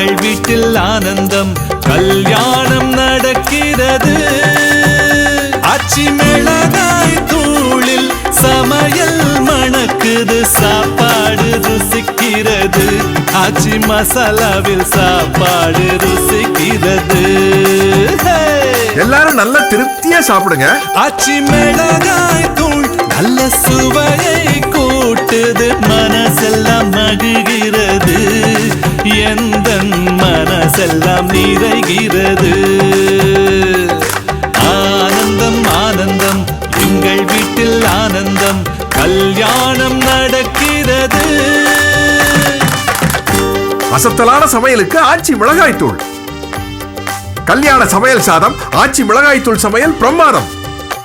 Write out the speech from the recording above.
எங்கள் வீட்டில் ஆனந்தம் கல்யாணம் நடக்கிறது. ஆச்சி மிளகாய் தூளில் சமையல் மணக்குது, சாப்பாடு ருசிக்கிறது. ஆச்சி மசாலாவில் சாப்பாடு ருசிக்கிறது. எல்லாரும் நல்ல திருப்தியா சாப்பிடுங்க. ஆச்சி மிளகாய் தூள் நல்ல சுவையை கூட்டுது, மனசெல்லாம் மகிழ்கிறது, எந்த மனசெல்லாம் நிறைகிறது. ஆனந்தம் ஆனந்தம் எங்கள் வீட்டில் ஆனந்தம் கல்யாணம் நடக்கிறது. அசத்தலான சமையலுக்கு ஆச்சி மிளகாய் தூள். கல்யாண சமையல் சாதம் ஆச்சி மிளகாய் தூள் சமையல் பிரமாதம்.